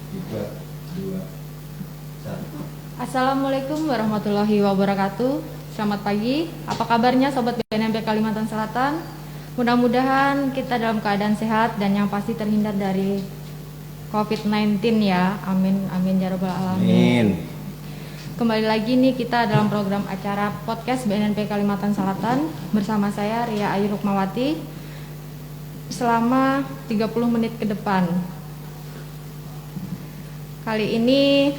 3, 2, 1. Assalamualaikum warahmatullahi wabarakatuh. Selamat pagi, apa kabarnya Sobat BNMP Kalimantan Selatan? Mudah-mudahan kita dalam keadaan sehat dan yang pasti terhindar dari COVID-19 ya. Amin, amin ya rabbal alamin. Kembali lagi nih kita dalam program acara podcast BNNP Kalimantan Selatan bersama saya Ria Ayu Rukmawati selama 30 menit ke depan. Kali ini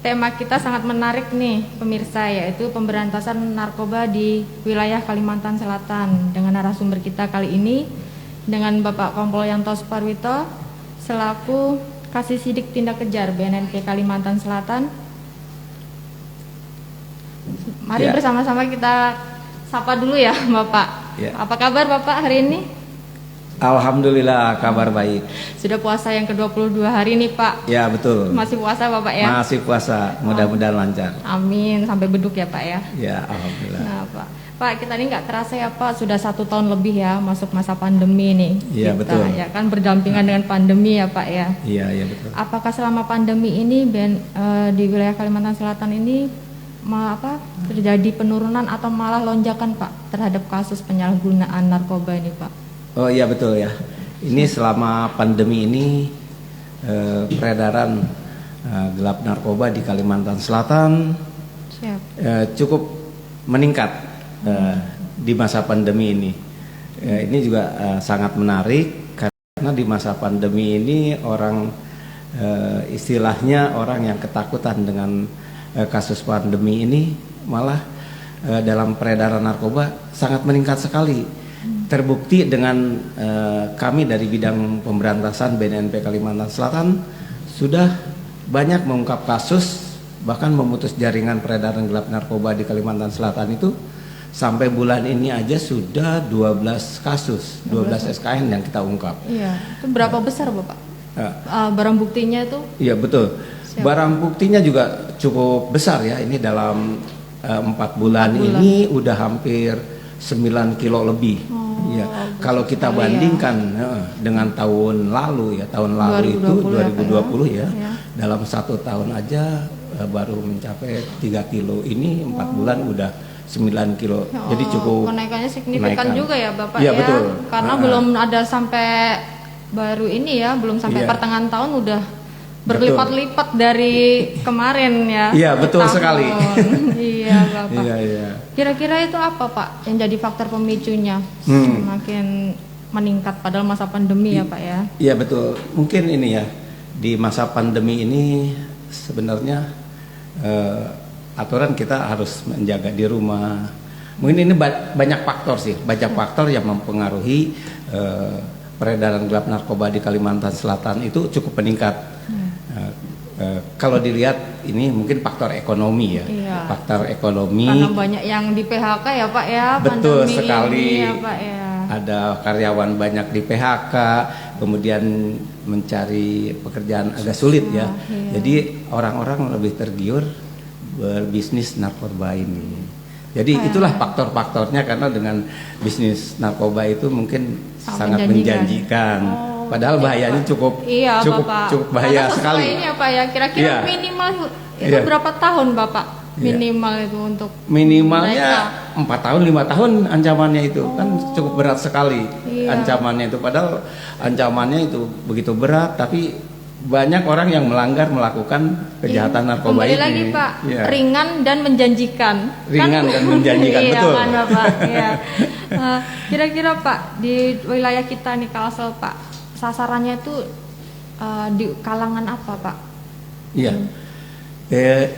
tema kita sangat menarik nih pemirsa, yaitu pemberantasan narkoba di wilayah Kalimantan Selatan. Dengan narasumber kita kali ini dengan Bapak Kompol Yanto Suparwito selaku Kasih Sidik Tindak Kejar BNNP Kalimantan Selatan. Mari bersama-sama kita sapa dulu ya Bapak. Apa kabar Bapak hari ini? Alhamdulillah kabar baik. Sudah puasa yang ke-22 hari nih Pak. Ya betul. Masih puasa Bapak ya? Masih puasa, mudah-mudahan lancar. Amin, sampai beduk ya Pak ya? Ya alhamdulillah. Nah Pak kita ini nggak terasa ya Pak, sudah 1 tahun lebih ya masuk masa pandemi nih. Iya betul. Ya kan berdampingan dengan pandemi ya Pak ya? Iya betul. Apakah selama pandemi ini di wilayah Kalimantan Selatan ini terjadi penurunan atau malah lonjakan Pak terhadap kasus penyalahgunaan narkoba ini Pak? Oh iya betul ya. Ini selama pandemi ini peredaran gelap narkoba di Kalimantan Selatan cukup meningkat di masa pandemi ini. Ini juga sangat menarik karena di masa pandemi ini orang istilahnya orang yang ketakutan dengan kasus pandemi ini malah dalam peredaran narkoba sangat meningkat sekali. Terbukti dengan kami dari bidang pemberantasan BNNP Kalimantan Selatan sudah banyak mengungkap kasus, bahkan memutus jaringan peredaran gelap narkoba di Kalimantan Selatan itu sampai bulan ini aja sudah 12 kasus, 12 SKN yang kita ungkap. Iya, itu berapa besar Bapak? Barang buktinya itu? Iya betul. Barang buktinya juga cukup besar ya. Ini dalam 4 bulan ini udah hampir 9 kilo lebih. Ya, kalau kita bandingkan dengan tahun lalu ya, tahun lalu 2020 itu 2020 ya, dalam 1 tahun aja baru mencapai 3 kilo. Ini 4 bulan udah 9 kilo. Jadi cukup kenaikannya signifikan juga ya Bapak ya. Ya, betul. Karena belum ada sampai baru ini ya, belum sampai pertengahan tahun udah berlipat-lipat dari kemarin ya. Iya betul sekali. Iya Bapak. Iya. Kira-kira itu apa Pak yang jadi faktor pemicunya semakin meningkat padahal masa pandemi ya Pak ya? Iya betul. Mungkin ini ya, di masa pandemi ini sebenarnya aturan kita harus menjaga di rumah. Mungkin ini banyak faktor sih, banyak faktor yang mempengaruhi peredaran gelap narkoba di Kalimantan Selatan itu cukup meningkat. Kalau dilihat ini mungkin faktor ekonomi ya, faktor ekonomi. Karena banyak yang di PHK ya Pak ya. Betul sekali. Ini ya, Pak, ya. Ada karyawan banyak di PHK, kemudian mencari pekerjaan agak sulit ya. Jadi orang-orang lebih tergiur berbisnis narkoba ini. Jadi itulah faktor-faktornya, karena dengan bisnis narkoba itu mungkin sangat menjanjikan. Padahal bahayanya cukup bahaya sekali. Ini apa ya? Kira-kira minimal itu berapa tahun Bapak? Minimal itu untuk minimalnya 4 tahun 5 tahun ancamannya itu kan cukup berat sekali ancamannya itu. Padahal ancamannya itu begitu berat, tapi banyak orang yang melakukan kejahatan narkoba ini. Kembali lagi Pak, ringan dan menjanjikan. Ringan dan menjanjikan, betul. Kan, Bapak? Kira-kira Pak di wilayah kita nih Kalsel Pak, sasarannya itu di kalangan apa Pak? Iya,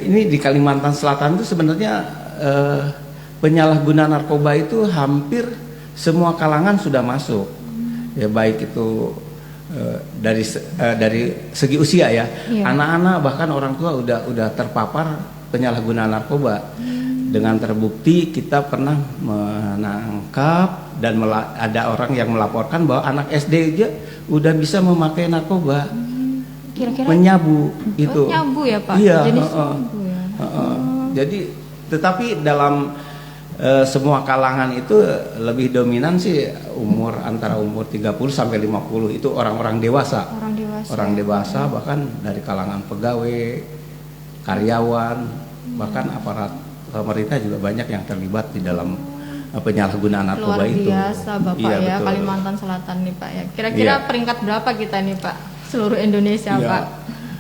ini di Kalimantan Selatan itu sebenarnya penyalahguna narkoba itu hampir semua kalangan sudah masuk. Ya baik itu dari segi usia ya, anak-anak bahkan orang tua udah terpapar penyalahgunaan narkoba. Dengan terbukti kita pernah menangkap dan ada orang yang melaporkan bahwa anak SD aja udah bisa memakai narkoba. Kira-kira menyabu itu. Menyabu ya Pak. Iya. Jadi Jadi tetapi dalam semua kalangan itu lebih dominan sih antara umur 30 sampai 50 itu orang-orang dewasa. Orang dewasa. orang dewasa, bahkan dari kalangan pegawai, karyawan, bahkan aparat pemerintah juga banyak yang terlibat di dalam penyalahgunaan narkoba itu. Luar biasa Bapak Iya, ya, betul. Kalimantan Selatan nih Pak ya. Kira-kira Iya. peringkat berapa kita nih Pak? Seluruh Indonesia Ya, Pak.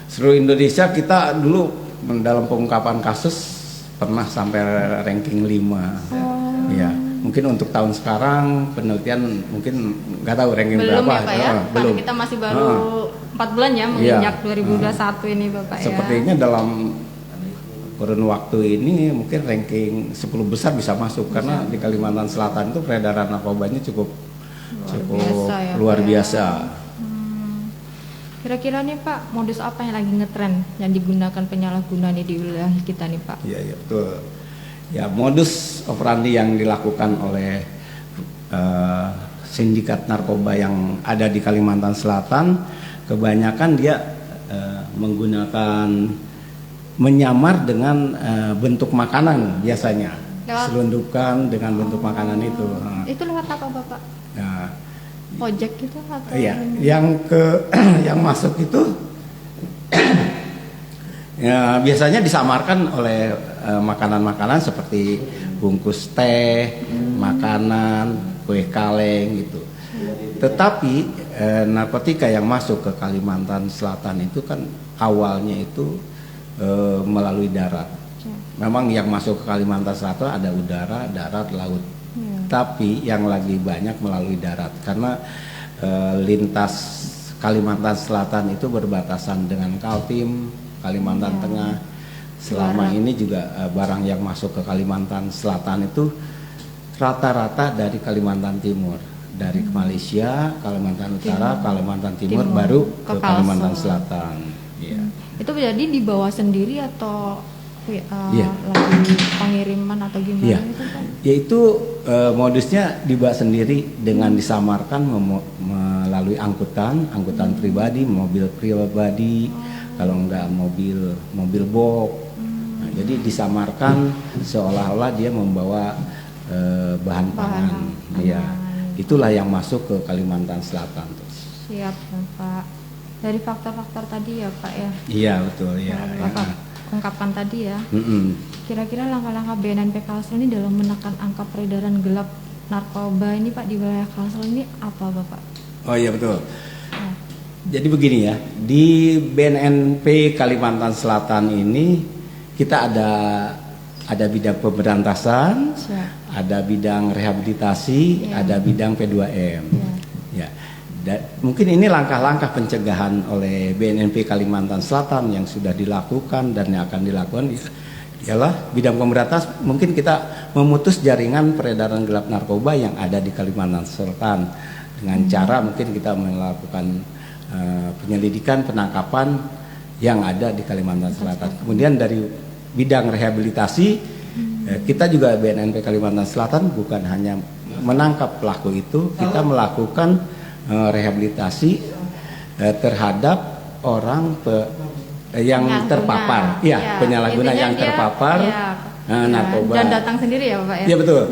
seluruh Indonesia kita dulu dalam pengungkapan kasus pernah sampai ranking 5. Ya, mungkin untuk tahun sekarang penelitian mungkin nggak tahu ranking Belum berapa. ya Pak ya, karena belum. kita masih baru 4 bulan ya menginjak 2021 ini Bapak ya. Sepertinya dalam kurun waktu ini mungkin ranking 10 besar bisa masuk karena di Kalimantan Selatan itu peredaran narkobanya cukup biasa ya, luar Pak ya. biasa. Kira-kira nih Pak, modus apa yang lagi ngetren yang digunakan penyalahguna nih di wilayah kita nih Pak? Iya, iya betul. Ya, modus operandi yang dilakukan oleh sindikat narkoba yang ada di Kalimantan Selatan, kebanyakan dia menggunakan menyamar dengan bentuk makanan biasanya, selundupan dengan bentuk makanan itu. Itu lewat apa Bapak? Nah, Ojek gitu atau? iya, yang masuk itu ya, biasanya disamarkan oleh makanan-makanan seperti bungkus teh, makanan, kue kaleng gitu. Tetapi narkotika yang masuk ke Kalimantan Selatan itu kan awalnya itu melalui darat. Memang yang masuk ke Kalimantan Selatan ada udara, darat, laut. Tapi yang lagi banyak melalui darat karena lintas Kalimantan Selatan itu berbatasan dengan Kaltim, Kalimantan Tengah. Selama ini juga barang yang masuk ke Kalimantan Selatan itu rata-rata dari Kalimantan Timur, dari Malaysia, Kalimantan Utara, Kalimantan Timur, baru ke Kalimantan Selatan. Ya. Itu jadi dibawa sendiri atau lagi pengiriman atau gimana itu Pak? Yaitu modusnya dibawa sendiri dengan disamarkan melalui angkutan pribadi, mobil pribadi, kalau enggak mobil box. Nah, jadi disamarkan seolah-olah dia membawa bahan pangan. Ya, itulah yang masuk ke Kalimantan Selatan. Siap Pak. Dari faktor-faktor tadi ya Pak ya. Iya betul ya. Bapak ungkapkan tadi ya. Kira-kira langkah-langkah BNNP Kalsel ini dalam menekan angka peredaran gelap narkoba ini Pak di wilayah Kalsel ini apa Bapak? Oh iya betul. Jadi begini ya, di BNNP Kalimantan Selatan ini kita ada bidang pemberantasan, ada bidang rehabilitasi, ada bidang P2M. Ya. Mungkin ini langkah-langkah pencegahan oleh BNNP Kalimantan Selatan yang sudah dilakukan dan yang akan dilakukan ialah bidang pemberantasan. Mungkin kita memutus jaringan peredaran gelap narkoba yang ada di Kalimantan Selatan dengan cara mungkin kita melakukan penyelidikan, penangkapan yang ada di Kalimantan Selatan. Kemudian dari bidang rehabilitasi kita juga BNNP Kalimantan Selatan bukan hanya menangkap pelaku itu, kita melakukan rehabilitasi terhadap orang yang terpapar, penyalahguna yang terpapar narkoba. Dan datang sendiri ya Bapak ya? Iya betul.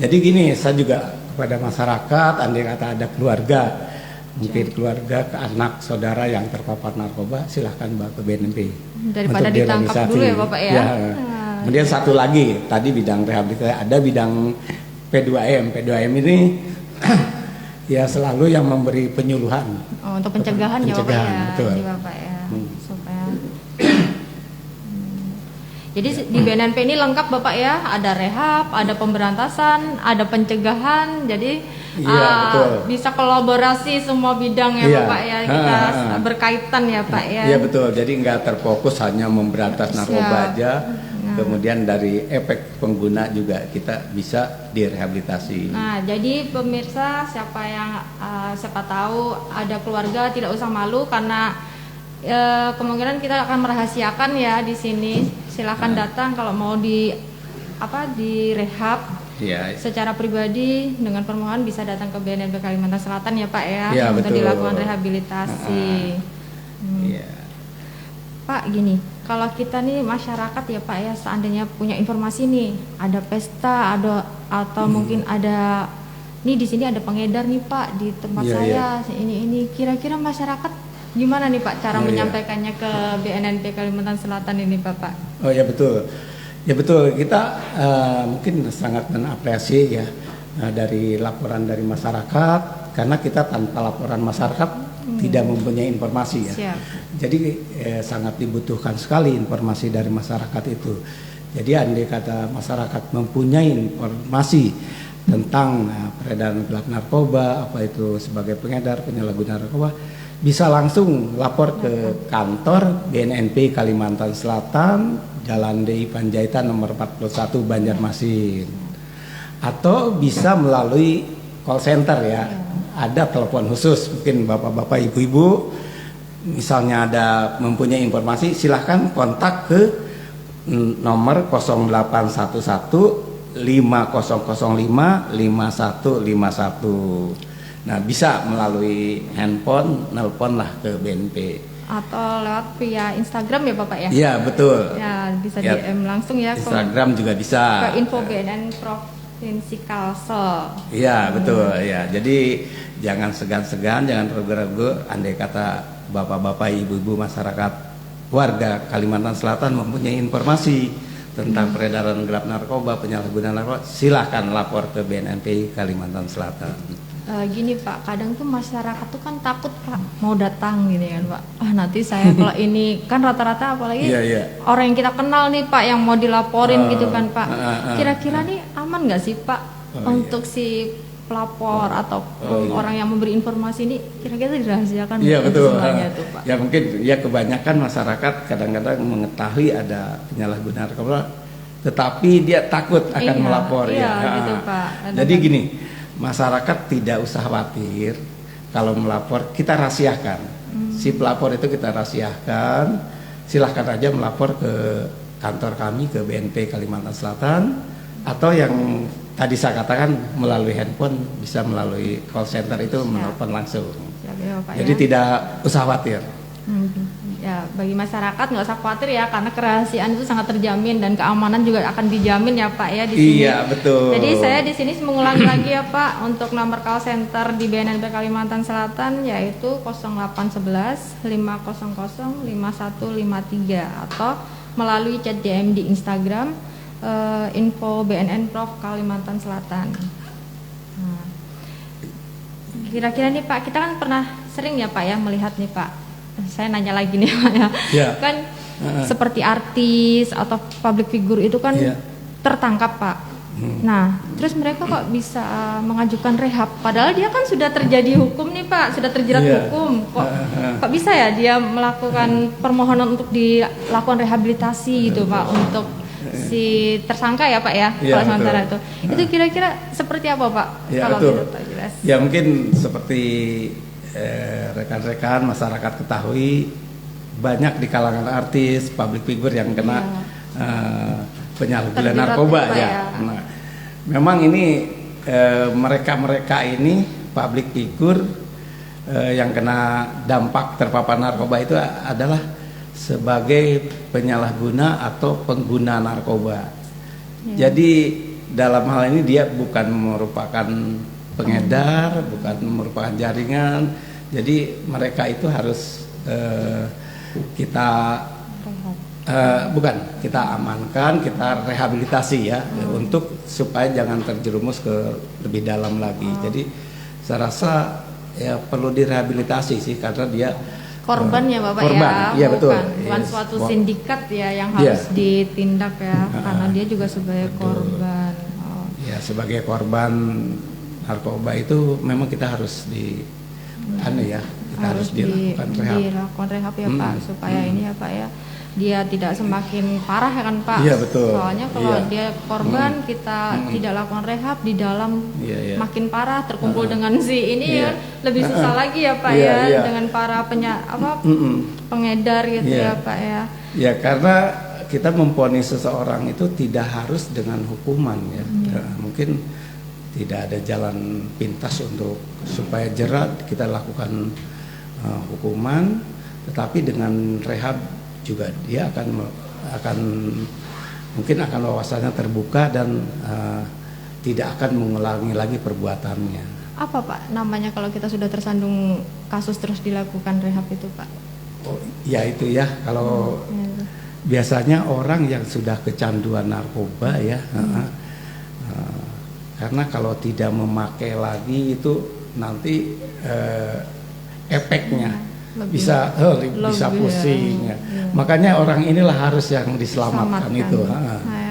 Jadi gini, saya juga kepada masyarakat, andai kata ada keluarga, mungkin keluarga, anak, saudara yang terpapar narkoba, silahkan bawa ke BNNP. Daripada ditangkap dulu ya Bapak ya? Kemudian satu lagi, tadi bidang rehabilitasi, ada bidang P2M. P2M ini ya selalu yang memberi penyuluhan. Untuk pencegahan ya Bapak ya? Betul. Jadi Bapak ya, supaya jadi di BNNP ini lengkap Bapak ya, ada rehab, ada pemberantasan, ada pencegahan, jadi bisa kolaborasi semua bidang ya Bapak ya, kita berkaitan ya Pak ya. Iya betul, jadi nggak terfokus hanya memberantas narkoba aja, kemudian dari efek pengguna juga kita bisa direhabilitasi. Nah, jadi pemirsa siapa tahu ada keluarga tidak usah malu karena kemungkinan kita akan merahasiakan ya di sini. Silakan datang kalau mau direhab secara pribadi dengan permohonan bisa datang ke BNNP Kalimantan Selatan ya Pak ya, untuk dilakukan rehabilitasi. Pak gini, kalau kita nih masyarakat ya Pak ya, seandainya punya informasi nih ada pesta atau mungkin ada nih di sini ada pengedar nih Pak di tempat saya ini kira-kira masyarakat Gimana nih Pak cara menyampaikannya ke BNNP Kalimantan Selatan ini Bapak? Oh ya betul, ya betul. Kita mungkin sangat mengapresiasi ya dari laporan dari masyarakat, karena kita tanpa laporan masyarakat tidak mempunyai informasi ya. Siap. Jadi sangat dibutuhkan sekali informasi dari masyarakat itu. Jadi andai kata masyarakat mempunyai informasi tentang peredaran gelap narkoba, apa itu sebagai pengedar, penyalahguna narkoba, bisa langsung lapor ke kantor BNNP Kalimantan Selatan, Jalan DI Panjaitan nomor 41 Banjarmasin. Atau bisa melalui call center ya. Ada telepon khusus, mungkin bapak-bapak, ibu-ibu misalnya ada mempunyai informasi, silahkan kontak ke nomor 0811 5005 5151. Nah, bisa melalui handphone, nelpon lah ke BNP. Atau lewat via Instagram ya Bapak ya? Iya, betul. Ya, bisa DM langsung ya. Instagram juga bisa. Ke info BNN Provinsi Kalsel. Iya, betul. Ya, jadi jangan segan-segan, jangan ragu-ragu. Andai kata bapak-bapak, ibu-ibu masyarakat warga Kalimantan Selatan mempunyai informasi tentang peredaran gelap narkoba, penyalahgunaan narkoba, silahkan lapor ke BNNP Kalimantan Selatan. Gini Pak, kadang tuh masyarakat tuh kan takut Pak mau datang gini kan Pak. Nanti saya kalau ini kan rata-rata apalagi orang yang kita kenal nih Pak yang mau dilaporin gitu kan Pak. Kira-kira nih aman nggak sih Pak untuk si pelapor atau orang yang memberi informasi ini kira-kira dirahasiakan? Iya betul. Tuh, Pak. Ya mungkin ya kebanyakan masyarakat kadang-kadang mengetahui ada penyalahgunaan narkoba, tetapi dia takut akan melapor gitu, Pak. Jadi gini, masyarakat tidak usah khawatir kalau melapor, kita rahasiakan. Si pelapor itu kita rahasiakan. Silahkan aja melapor ke kantor kami, ke BNP Kalimantan Selatan, atau yang tadi saya katakan melalui handphone, bisa melalui call center itu menelpon langsung. Jadi tidak usah khawatir. Ya, bagi masyarakat nggak usah khawatir ya, karena kerahasiaan itu sangat terjamin dan keamanan juga akan dijamin ya Pak ya di sini. Iya betul. Jadi saya di sini mengulangi lagi ya Pak untuk nomor call center di BNNP Kalimantan Selatan yaitu 0811 500 5153 atau melalui chat DM di Instagram info BNN Prof Kalimantan Selatan. Nah, kira-kira nih Pak, kita kan pernah sering ya Pak ya melihat nih Pak. Saya nanya lagi nih Pak ya. Kan seperti artis atau public figure itu kan tertangkap Pak. Nah, terus mereka kok bisa mengajukan rehab padahal dia kan sudah terjadi hukum nih Pak, sudah terjerat hukum. Kok bisa ya dia melakukan permohonan untuk dilakukan rehabilitasi gitu Pak untuk si tersangka ya Pak ya, kalau sementara itu kira-kira seperti apa Pak? Kalau betul. Tidak jelas. Ya mungkin seperti rekan-rekan masyarakat ketahui, banyak di kalangan artis, public figure yang kena penyalahgunaan narkoba ya. Nah, memang ini mereka-mereka ini public figure yang kena dampak terpapar narkoba itu adalah sebagai penyalahguna atau pengguna narkoba. Jadi dalam hal ini dia bukan merupakan pengedar, bukan merupakan jaringan. Jadi mereka itu harus kita kita amankan, kita rehabilitasi ya untuk supaya jangan terjerumus ke lebih dalam lagi. Jadi saya rasa ya perlu direhabilitasi sih, karena dia korban ya Bapak korban, ya, bukan suatu sindikat ya yang harus ditindak ya, karena dia juga sebagai korban. Ya sebagai korban narkoba itu memang kita harus harus dilakukan rehab ya Pak, supaya ini ya Pak ya dia tidak semakin parah kan Pak. Iya betul. Soalnya kalau dia korban kita tidak lakukan rehab di dalam makin parah, terkumpul dengan si ini ya lebih susah lagi ya Pak dengan para pengedar gitu ya Pak ya. Ya karena kita memvonis seseorang itu tidak harus dengan hukuman ya. Mungkin tidak ada jalan pintas supaya jerat kita lakukan hukuman, tetapi dengan rehab juga dia akan mungkin wawasannya terbuka dan tidak akan mengulangi lagi perbuatannya. apa Pak namanya kalau kita sudah tersandung kasus terus dilakukan rehab itu Pak? Oh, ya itu ya, kalau biasanya orang yang sudah kecanduan narkoba ya, karena kalau tidak memakai lagi itu nanti efeknya bisa pusing ya. Makanya orang inilah harus yang diselamatkan itu.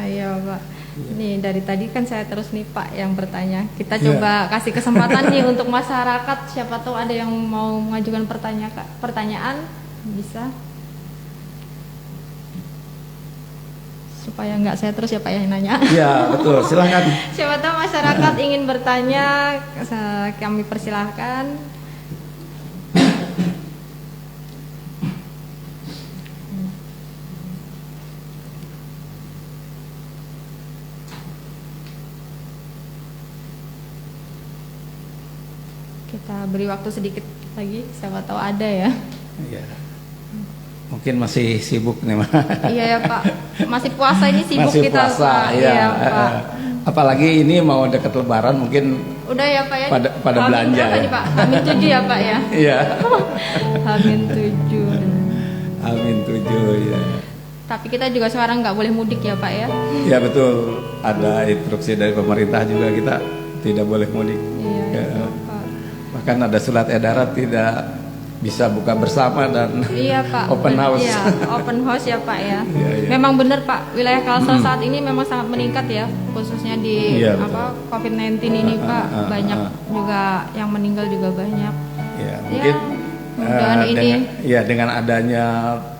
Ya Pak. Ini dari tadi kan saya terus nih Pak yang bertanya. Kita coba kasih kesempatan nih untuk masyarakat. Siapa tahu ada yang mau mengajukan pertanyaan, bisa. Supaya nggak saya terus ya Pak yang nanya. Iya betul, silakan. Siapa tahu masyarakat ingin bertanya, kami persilahkan. Kita beri waktu sedikit lagi, siapa tahu ada ya. Iya. Mungkin masih sibuk nih, Mas. Iya ya Pak, masih puasa ini sibuk masih kita puasa, Pak. Ya. Iya, Pak. Apalagi ini mau dekat Lebaran, mungkin udah ya Pak ya. Pada belanja ya. Pak? Hamin 7 ya Pak ya. Iya. Hamin 7. Hamin 7 ya. Tapi kita juga sekarang nggak boleh mudik ya Pak ya. Iya betul, ada instruksi dari pemerintah juga kita tidak boleh mudik. Iya. Ya. Bahkan ada surat edaran tidak bisa buka bersama dan Pak. Open house. Iya, open house ya Pak ya. Iya. Memang benar Pak, wilayah Kalsel saat ini memang sangat meningkat ya, khususnya di COVID-19 ini Pak. Banyak juga yang meninggal juga banyak. Ya, mungkin dengan adanya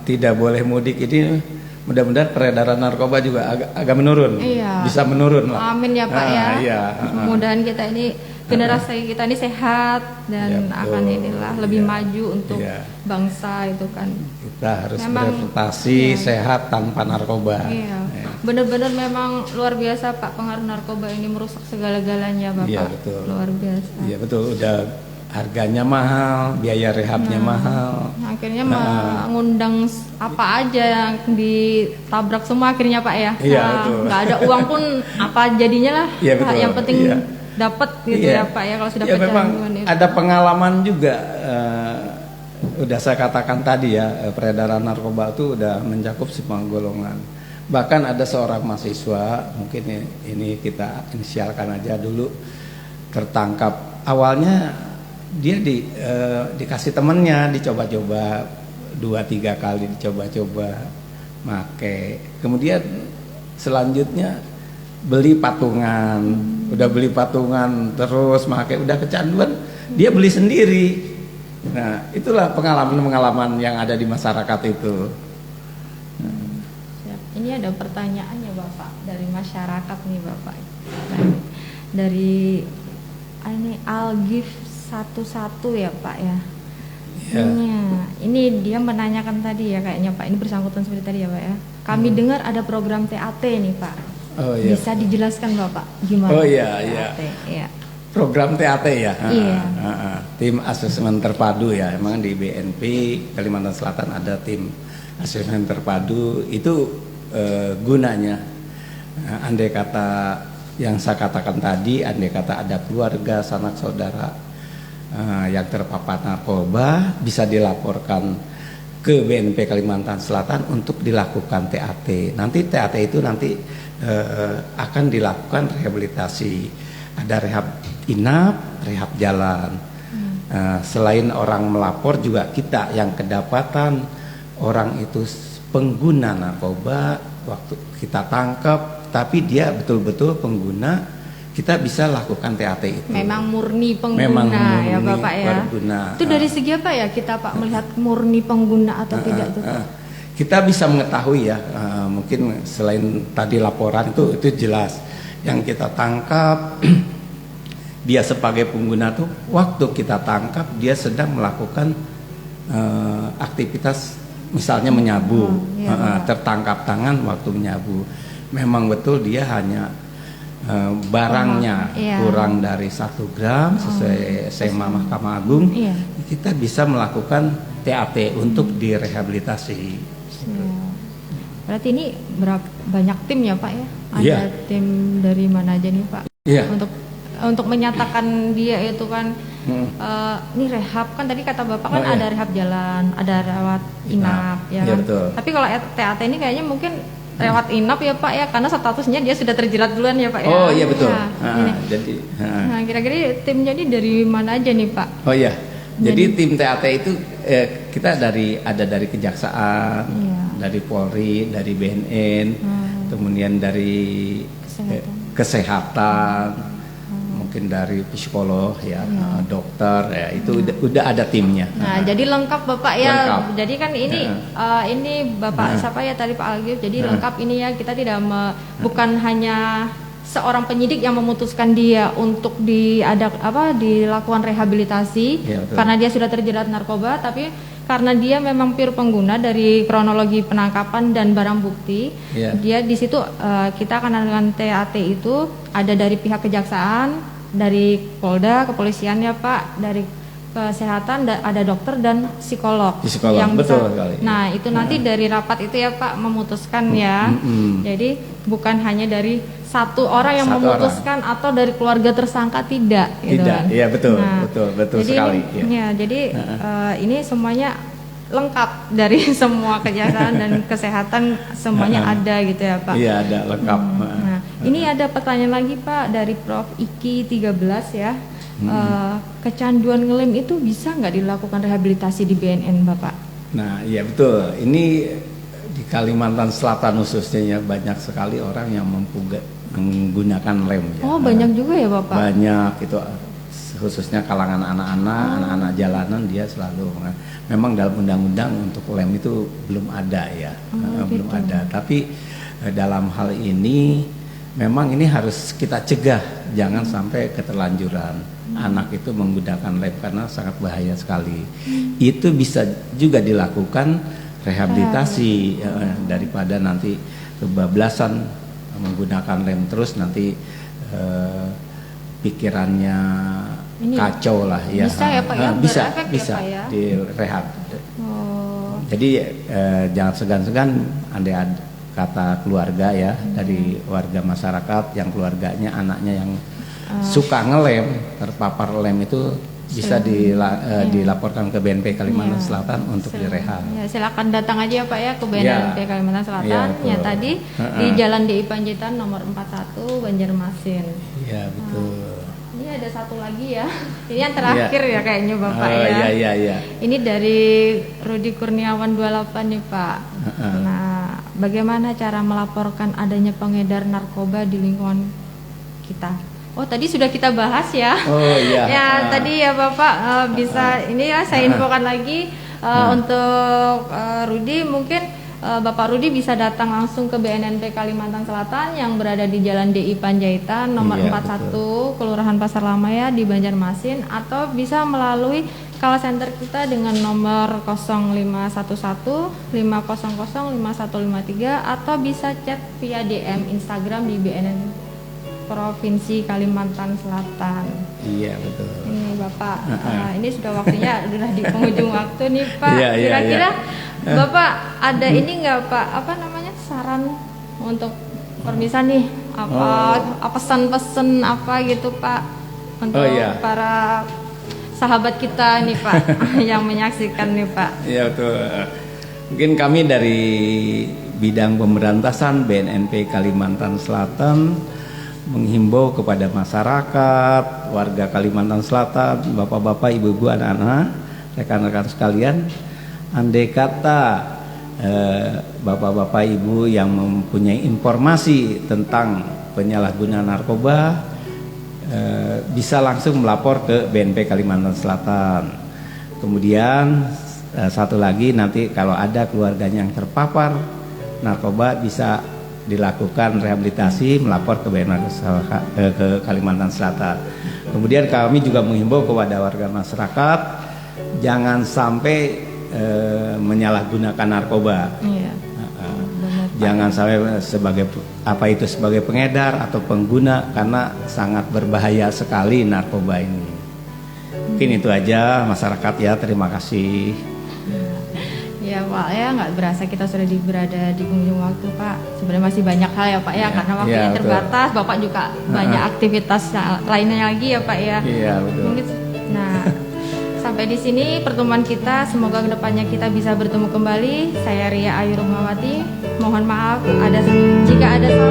tidak boleh mudik ini mudah-mudahan peredaran narkoba juga agak menurun. Iya. Bisa menurun lah. Amin ya Pak ya. Iya. Mudah-mudahan kita ini generasi kita ini sehat dan akan inilah lebih maju untuk bangsa itu kan. Kita harus beradaptasi sehat tanpa narkoba. Iya. Benar-benar memang luar biasa Pak, pengaruh narkoba ini merusak segala-galanya Bapak. Iya betul. Luar biasa. Iya betul, udah harganya mahal, biaya rehabnya mahal. Akhirnya mengundang apa aja yang ditabrak semua akhirnya Pak ya. Iya betul. Nggak ada uang pun apa jadinya lah. Iya betul. Yang penting dapat gitu ya Pak ya, kalau sudah memang itu. Ada pengalaman juga, udah saya katakan tadi ya, peredaran narkoba itu udah mencakup semua golongan. Bahkan ada seorang mahasiswa, mungkin ini kita inisialkan aja dulu, tertangkap. Awalnya dia dikasih temennya, dicoba-coba 2-3 kali dicoba-coba make. Kemudian selanjutnya beli patungan, udah beli patungan terus make, udah kecanduan, dia beli sendiri. Nah, itulah pengalaman-pengalaman yang ada di masyarakat itu. Ini ada pertanyaan ya Bapak dari masyarakat nih Bapak. Dari ini Algif 11 ya Pak ya. Ini dia menanyakan tadi ya kayaknya Pak, ini bersangkutan seperti tadi ya Pak ya. Kami dengar ada program TAT nih Pak. Bisa dijelaskan Bapak gimana? Iya. Program TAT ya. Iya. Tim asesmen terpadu ya. Emang di BNP Kalimantan Selatan ada tim asesmen terpadu. Itu gunanya, andai kata yang saya katakan tadi, andai kata ada keluarga, sanak saudara yang terpapar narkoba, bisa dilaporkan ke BNP Kalimantan Selatan untuk dilakukan TAT. Nanti TAT itu akan dilakukan rehabilitasi. Ada rehab inap, rehab jalan. Selain orang melapor juga kita yang kedapatan orang itu pengguna narkoba, waktu kita tangkap tapi dia betul-betul pengguna, kita bisa lakukan TAT itu. Memang murni pengguna ya Bapak ya. Pengguna. Itu dari segi apa ya kita Pak melihat murni pengguna atau tidak itu Pak? Kita bisa mengetahui ya, mungkin selain tadi laporan itu jelas. Yang kita tangkap dia sebagai pengguna tuh, waktu kita tangkap dia sedang melakukan aktivitas misalnya menyabu, tertangkap tangan waktu menyabu. Memang betul dia hanya barangnya kurang dari 1 gram sesuai SMA Mahkamah Agung, kita bisa melakukan TAT untuk direhabilitasi. Berarti ini banyak tim ya Pak ya? Ada tim dari mana aja nih Pak? Untuk untuk menyatakan dia itu kan ini rehab kan tadi kata Bapak kan ada rehab jalan, ada rawat inap ya kan. Betul. Tapi kalau TAT ini kayaknya mungkin rawat inap ya Pak ya, karena statusnya dia sudah terjerat duluan ya Pak ya. Oh iya betul. Jadi nah kira-kira timnya ini dari mana aja nih Pak? Oh iya. Jadi tim TAT itu kita ada dari Kejaksaan, dari Polri, dari BNN, kemudian dari kesehatan, mungkin dari psikolog ya, dokter ya, itu udah ada timnya. Nah, jadi lengkap Bapak ya. Lengkap. Jadi kan ini Bapak siapa ya tadi Pak Algif. Jadi lengkap ini ya, kita tidak bukan hanya seorang penyidik yang memutuskan dia untuk dilakukan rehabilitasi karena dia sudah terjerat narkoba, tapi karena dia memang pure pengguna dari kronologi penangkapan dan barang bukti, dia di situ kita akan dengan TAT itu ada dari pihak kejaksaan, dari Polda, kepolisian ya Pak, dari kesehatan, ada dokter dan psikolog. Yang betul sekali. Nah itu nanti dari rapat itu ya Pak memutuskan ya. Jadi bukan hanya dari satu orang yang memutuskan atau dari keluarga tersangka, tidak. Tidak, iya betul, betul jadi, sekali. Jadi ini semuanya lengkap dari semua kejaksaan dan kesehatan semuanya ada gitu ya Pak. Iya ada lengkap. Nah ini ada pertanyaan lagi Pak dari Prof Iki 13 ya. Kecanduan ngelem itu bisa nggak dilakukan rehabilitasi di BNN Bapak? Nah iya betul, ini di Kalimantan Selatan khususnya ya, banyak sekali orang yang menggunakan lem ya. Oh banyak juga ya Bapak? Banyak, itu khususnya kalangan anak-anak jalanan, dia selalu memang dalam undang-undang untuk lem itu belum ada ya, belum ada. Tapi dalam hal ini memang ini harus kita cegah, jangan sampai keterlanjuran. Anak itu menggunakan lem karena sangat bahaya sekali. Itu bisa juga dilakukan rehabilitasi daripada nanti kebablasan menggunakan lem terus, nanti pikirannya kacau lah ya. Bisa ya Pak ya? Bisa ya, Pak, ya? direhab. Jadi jangan segan-segan andai kata keluarga ya, dari warga masyarakat yang keluarganya anaknya yang suka ngelem, terpapar lem, itu bisa dilaporkan ke BNP Kalimantan Selatan untuk direhab. Ya, silakan datang aja ya Pak ya ke BNP Kalimantan Selatan. Ya tadi di Jalan DI Panjaitan nomor 41 Banjarmasin. Iya betul. Ini ada satu lagi ya. Ini yang terakhir ya kayaknya Bapak ya. Iya. Ini dari Rudi Kurniawan 28 nih Pak. Nah, bagaimana cara melaporkan adanya pengedar narkoba di lingkungan kita? Oh tadi sudah kita bahas ya. Oh iya. Ya tadi ya Bapak bisa ini ya saya infokan lagi untuk Rudi, mungkin Bapak Rudi bisa datang langsung ke BNNP Kalimantan Selatan yang berada di Jalan DI Panjaitan nomor 41 betul. Kelurahan Pasar Lama ya di Banjarmasin, atau bisa melalui call center kita dengan nomor 0511 500 5153, atau bisa chat via DM Instagram di BNN Provinsi Kalimantan Selatan. Iya betul. Ini Bapak, ini sudah waktunya sudah di penghujung waktu nih Pak. Kira-kira Bapak ada ini nggak Pak? Apa namanya, saran untuk permisan nih? Apa pesan-pesan apa gitu Pak untuk para sahabat kita nih Pak yang menyaksikan nih Pak? Iya betul. Mungkin kami dari bidang pemberantasan BNNP Kalimantan Selatan menghimbau kepada masyarakat, warga Kalimantan Selatan, bapak-bapak, ibu-ibu, anak-anak, rekan-rekan sekalian, andai kata bapak-bapak, ibu yang mempunyai informasi tentang penyalahgunaan narkoba, bisa langsung melapor ke BNP Kalimantan Selatan. Kemudian satu lagi, nanti kalau ada keluarganya yang terpapar narkoba, bisa dilakukan rehabilitasi, melapor ke BNN ke Kalimantan Selatan. Kemudian kami juga menghimbau kepada warga masyarakat jangan sampai menyalahgunakan narkoba. Jangan sampai sebagai pengedar atau pengguna, karena sangat berbahaya sekali narkoba ini. Mungkin itu aja masyarakat ya, terima kasih. Ya Pak, ya nggak berasa kita sudah berada di penghujung waktu Pak. Sebenarnya masih banyak hal ya Pak ya, karena waktunya terbatas. Bapak juga banyak aktivitas lainnya lagi ya Pak ya. Iya betul. Mungkin, nah sampai di sini pertemuan kita. Semoga kedepannya kita bisa bertemu kembali. Saya Ria Ayu Rumawati. Mohon maaf jika ada salah